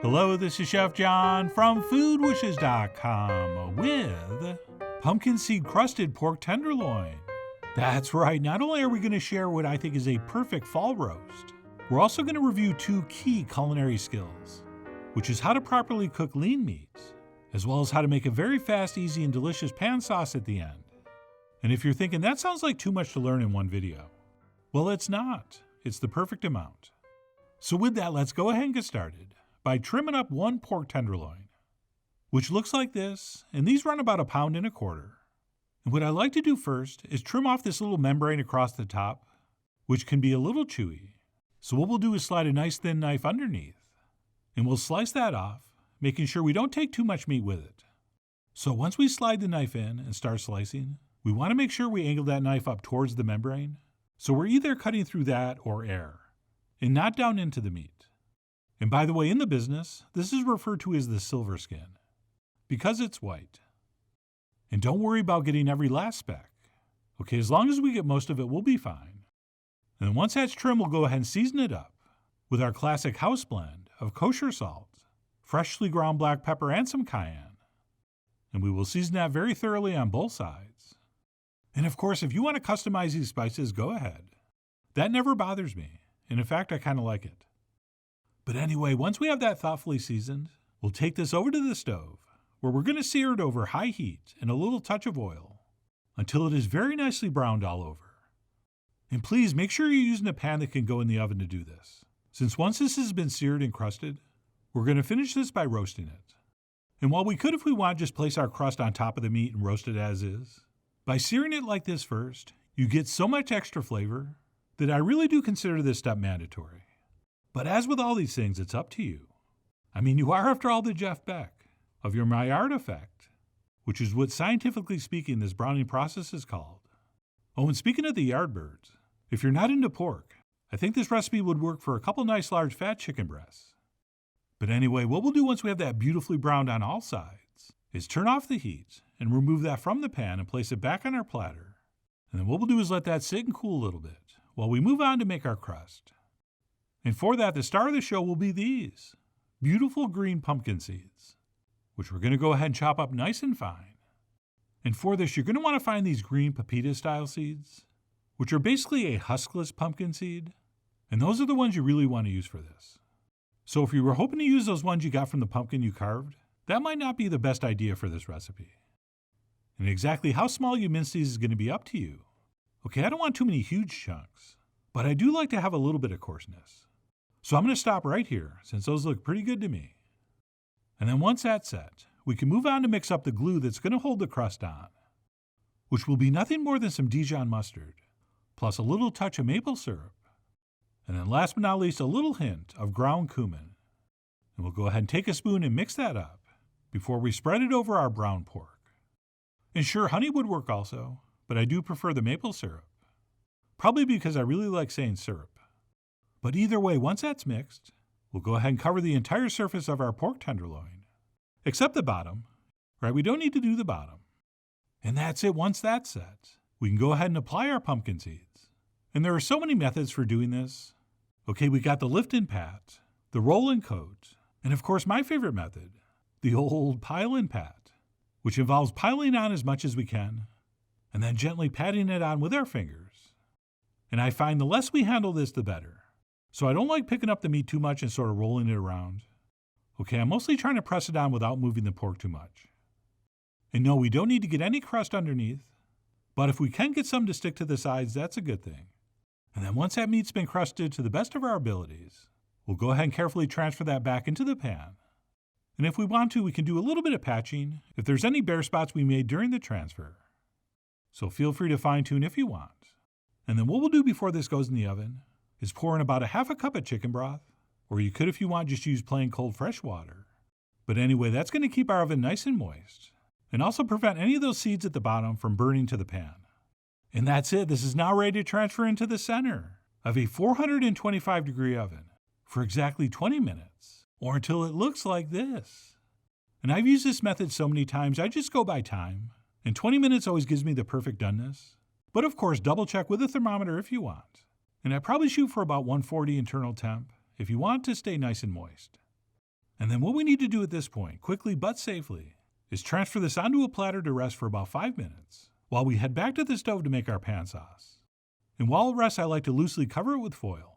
Hello, this is Chef John from foodwishes.com with pumpkin seed crusted pork tenderloin. That's right, not only are we going to share what I think is a perfect fall roast, we're also going to review two key culinary skills, which is how to properly cook lean meats, as well as how to make a very fast, easy, and delicious pan sauce at the end. And if you're thinking that sounds like too much to learn in one video, well, it's not. It's the perfect amount. So with that, let's go ahead and get started by trimming up one pork tenderloin, which looks like this, and these run about 1.25 pounds. And what I like to do first is trim off this little membrane across the top, which can be a little chewy. So what we'll do is slide a nice thin knife underneath, and we'll slice that off, making sure we don't take too much meat with it. So once we slide the knife in and start slicing, we want to make sure we angle that knife up towards the membrane, so we're either cutting through that or air, and not down into the meat. And by the way, in the business, this is referred to as the silver skin, because it's white. And don't worry about getting every last speck. Okay, as long as we get most of it, we'll be fine. And then once that's trimmed, we'll go ahead and season it up with our classic house blend of kosher salt, freshly ground black pepper, and some cayenne. And we will season that very thoroughly on both sides. And of course, if you want to customize these spices, go ahead. That never bothers me, and in fact, I kind of like it. But anyway, once we have that thoughtfully seasoned, we'll take this over to the stove, where we're going to sear it over high heat and a little touch of oil until it is very nicely browned all over. And please make sure you're using a pan that can go in the oven to do this, since once this has been seared and crusted, we're going to finish this by roasting it. And while we could, if we want, just place our crust on top of the meat and roast it as is, by searing it like this first, you get so much extra flavor that I really do consider this step mandatory. But as with all these things, it's up to you. I mean, you are, after all, the Jeff Beck of your Maillard effect, which is what, scientifically speaking, this browning process is called. Oh, and speaking of the Yardbirds, if you're not into pork, I think this recipe would work for a couple nice large fat chicken breasts. But anyway, what we'll do once we have that beautifully browned on all sides is turn off the heat and remove that from the pan and place it back on our platter. And then what we'll do is let that sit and cool a little bit while we move on to make our crust. And for that, the star of the show will be these beautiful green pumpkin seeds, which we're going to go ahead and chop up nice and fine. And for this, you're going to want to find these green pepita-style seeds, which are basically a huskless pumpkin seed, and those are the ones you really want to use for this. So if you were hoping to use those ones you got from the pumpkin you carved, that might not be the best idea for this recipe. And exactly how small you mince these is going to be up to you. Okay, I don't want too many huge chunks, but I do like to have a little bit of coarseness. So I'm going to stop right here, since those look pretty good to me. And then once that's set, we can move on to mix up the glue that's going to hold the crust on, which will be nothing more than some Dijon mustard, plus a little touch of maple syrup, and then last but not least, a little hint of ground cumin. And we'll go ahead and take a spoon and mix that up before we spread it over our brown pork. And sure, honey would work also, but I do prefer the maple syrup, probably because I really like saying syrup. But either way, once that's mixed, we'll go ahead and cover the entire surface of our pork tenderloin, except the bottom, right? We don't need to do the bottom. And that's it. Once that's set, we can go ahead and apply our pumpkin seeds. And there are so many methods for doing this. Okay, we got the lift and pat, the roll and coat, and of course my favorite method, the old pile and pat, which involves piling on as much as we can, and then gently patting it on with our fingers. And I find the less we handle this, the better. So I don't like picking up the meat too much and sort of rolling it around. Okay, I'm mostly trying to press it on without moving the pork too much. And no, we don't need to get any crust underneath, but if we can get some to stick to the sides, that's a good thing. And then once that meat's been crusted to the best of our abilities, we'll go ahead and carefully transfer that back into the pan. And if we want to, we can do a little bit of patching if there's any bare spots we made during the transfer. So feel free to fine tune if you want. And then what we'll do before this goes in the oven is pour in about 1/2 cup of chicken broth, or you could, if you want, just use plain cold fresh water. But anyway, that's going to keep our oven nice and moist, and also prevent any of those seeds at the bottom from burning to the pan. And that's it. This is now ready to transfer into the center of a 425-degree oven for exactly 20 minutes, or until it looks like this. And I've used this method so many times, I just go by time, and 20 minutes always gives me the perfect doneness. But of course, double check with a thermometer if you want. And I probably shoot for about 140 internal temp if you want to stay nice and moist. And then what we need to do at this point, quickly but safely, is transfer this onto a platter to rest for about 5 minutes while we head back to the stove to make our pan sauce. And while it rests, I like to loosely cover it with foil.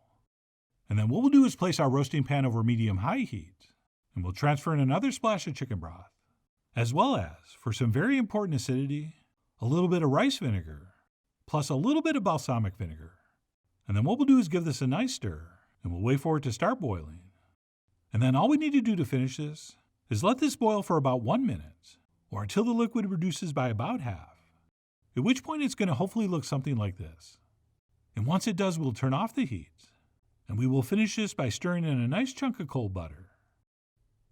And then what we'll do is place our roasting pan over medium-high heat, and we'll transfer in another splash of chicken broth, as well as, for some very important acidity, a little bit of rice vinegar, plus a little bit of balsamic vinegar. And then what we'll do is give this a nice stir, and we'll wait for it to start boiling. And then all we need to do to finish this is let this boil for about 1 minute, or until the liquid reduces by about half, at which point it's going to hopefully look something like this. And once it does, we'll turn off the heat, and we will finish this by stirring in a nice chunk of cold butter.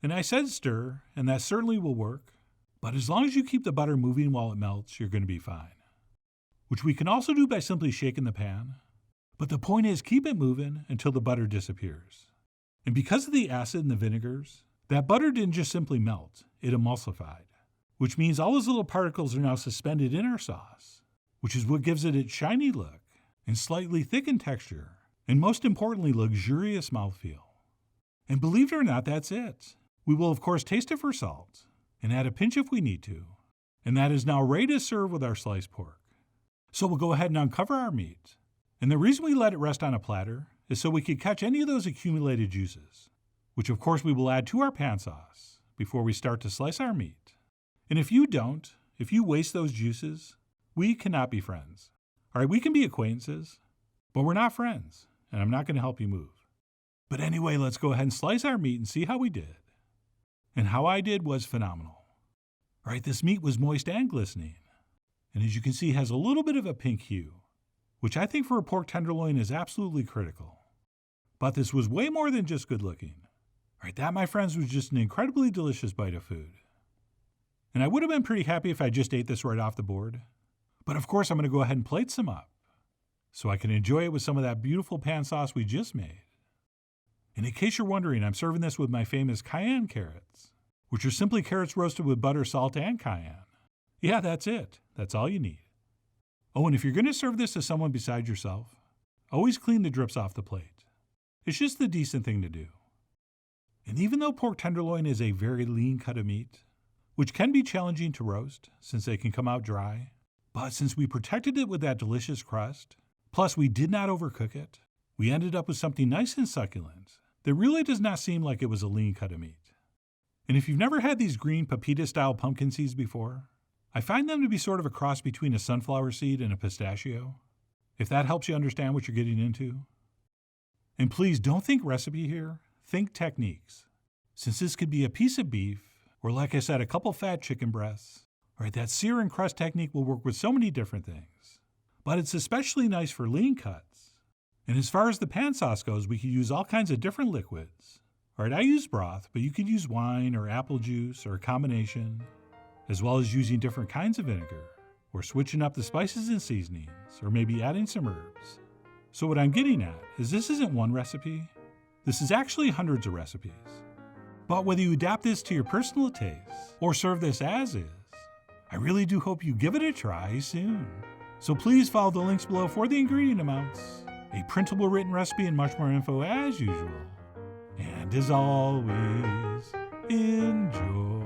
And I said stir, and that certainly will work, but as long as you keep the butter moving while it melts, you're going to be fine. Which we can also do by simply shaking the pan, but the point is keep it moving until the butter disappears. And because of the acid in the vinegars, that butter didn't just simply melt, it emulsified, which means all those little particles are now suspended in our sauce, which is what gives it its shiny look and slightly thickened texture, and most importantly, luxurious mouthfeel. And believe it or not, that's it. We will of course taste it for salt, and add a pinch if we need to, and that is now ready to serve with our sliced pork. So we'll go ahead and uncover our meat. And the reason we let it rest on a platter is so we could catch any of those accumulated juices, which of course we will add to our pan sauce before we start to slice our meat. And if you waste those juices, we cannot be friends. All right, we can be acquaintances, but we're not friends, and I'm not going to help you move. But anyway, let's go ahead and slice our meat and see how we did. And how I did was phenomenal. All right, this meat was moist and glistening, and as you can see, has a little bit of a pink hue, which I think for a pork tenderloin is absolutely critical. But this was way more than just good looking. All right, that, my friends, was just an incredibly delicious bite of food. And I would have been pretty happy if I just ate this right off the board. But of course, I'm going to go ahead and plate some up so I can enjoy it with some of that beautiful pan sauce we just made. And in case you're wondering, I'm serving this with my famous cayenne carrots, which are simply carrots roasted with butter, salt, and cayenne. Yeah, that's it. That's all you need. Oh, and if you're going to serve this to someone besides yourself, always clean the drips off the plate. It's just the decent thing to do. And even though pork tenderloin is a very lean cut of meat, which can be challenging to roast since they can come out dry, but since we protected it with that delicious crust, plus we did not overcook it, we ended up with something nice and succulent that really does not seem like it was a lean cut of meat. And if you've never had these green pepita-style pumpkin seeds before, I find them to be sort of a cross between a sunflower seed and a pistachio, if that helps you understand what you're getting into. And please don't think recipe here, think techniques. Since this could be a piece of beef, or like I said, a couple fat chicken breasts, right, that sear and crust technique will work with so many different things. But it's especially nice for lean cuts. And as far as the pan sauce goes, we could use all kinds of different liquids. All right, I use broth, but you could use wine or apple juice or a combination, as well as using different kinds of vinegar, or switching up the spices and seasonings, or maybe adding some herbs. So what I'm getting at is this isn't one recipe. This is actually hundreds of recipes. But whether you adapt this to your personal taste or serve this as is, I really do hope you give it a try soon. So please follow the links below for the ingredient amounts, a printable written recipe, and much more info as usual. And as always, enjoy.